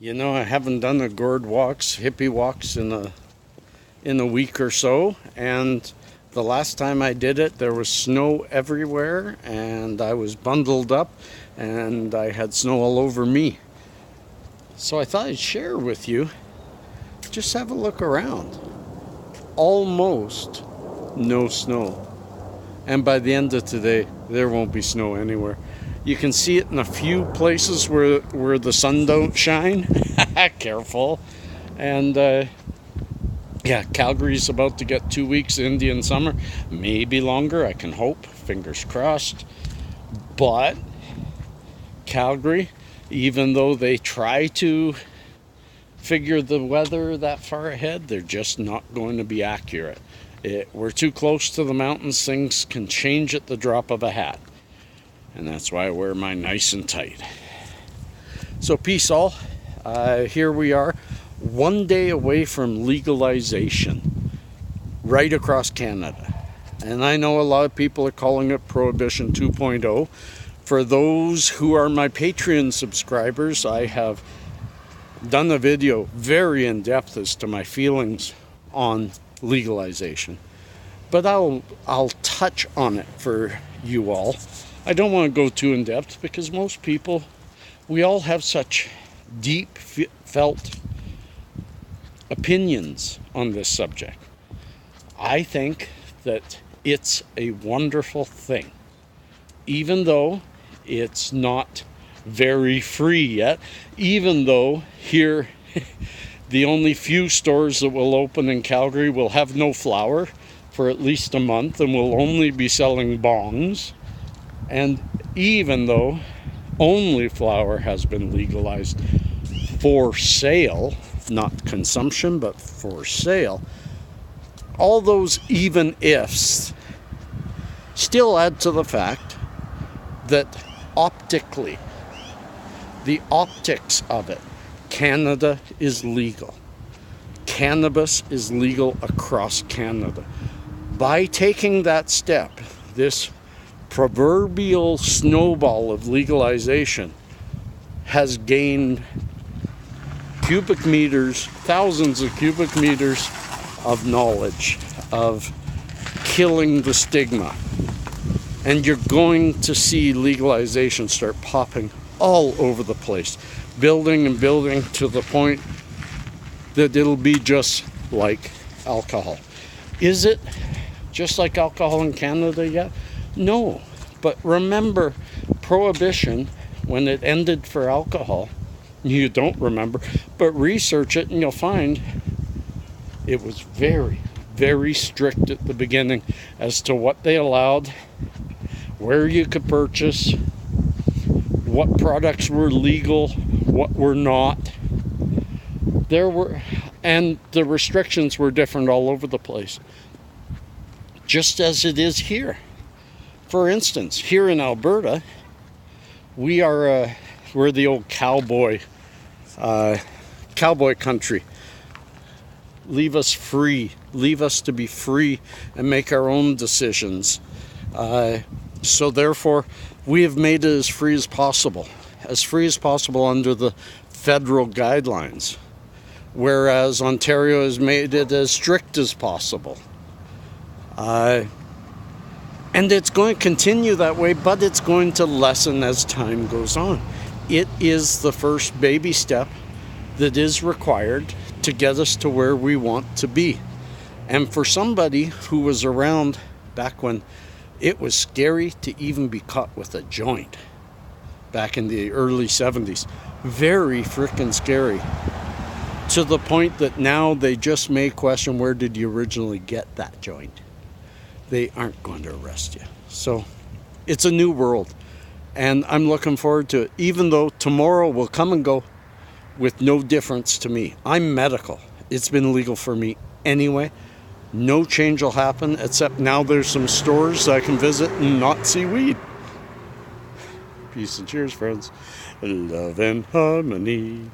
You know, I haven't done a hippie walks in a week or so, and the last time I did it, there was snow everywhere, and I was bundled up, and I had snow all over me. So I thought I'd share with you. Just have a look around. Almost no snow. And by the end of today, there won't be snow anywhere. You can see it in a few places where the sun don't shine. Careful. And Calgary's about to get 2 weeks Indian summer. Maybe longer, I can hope. Fingers crossed. But Calgary, even though they try to figure the weather that far ahead, they're just not going to be accurate. We're too close to the mountains. Things can change at the drop of a hat. And that's why I wear mine nice and tight. So peace all. Here we are, one day away from legalization, right across Canada. And I know a lot of people are calling it Prohibition 2.0. For those who are my Patreon subscribers, I have done a video very in-depth as to my feelings on legalization. But I'll touch on it for you all. I don't want to go too in-depth because most people, we all have such deep felt opinions on this subject. I think that it's a wonderful thing, even though it's not very free yet, even though here the only few stores that will open in Calgary will have no flower for at least a month and will only be selling bongs. And even though only flower has been legalized for sale, not consumption, but for sale, all those even ifs still add to the fact that optically, the optics of it, Canada is legal. Cannabis is legal across Canada. By taking that step, this proverbial snowball of legalization has gained cubic meters, thousands of cubic meters of knowledge of killing the stigma. And you're going to see legalization start popping all over the place, building and building to the point that it'll be just like alcohol. Is it just like alcohol in Canada yet? No, but remember Prohibition, when it ended for alcohol. You don't remember, but research it and you'll find it was very, very strict at the beginning as to what they allowed, where you could purchase, what products were legal, what were not. And the restrictions were different all over the place, just as it is here. For instance, here in Alberta, we're the old cowboy country. Leave us free. Leave us to be free and make our own decisions. So therefore, we have made it as free as possible under the federal guidelines, whereas Ontario has made it as strict as possible. And it's going to continue that way, but it's going to lessen as time goes on. It is the first baby step that is required to get us to where we want to be. And for somebody who was around back when it was scary to even be caught with a joint, back in the early 70s, very frickin' scary, to the point that now they just may question, where did you originally get that joint? They aren't going to arrest you. So it's a new world, and I'm looking forward to it, even though tomorrow will come and go with no difference to me. I'm medical. It's been legal for me anyway. No change will happen, except now there's some stores I can visit and not see weed. Peace and cheers, friends. Love and harmony.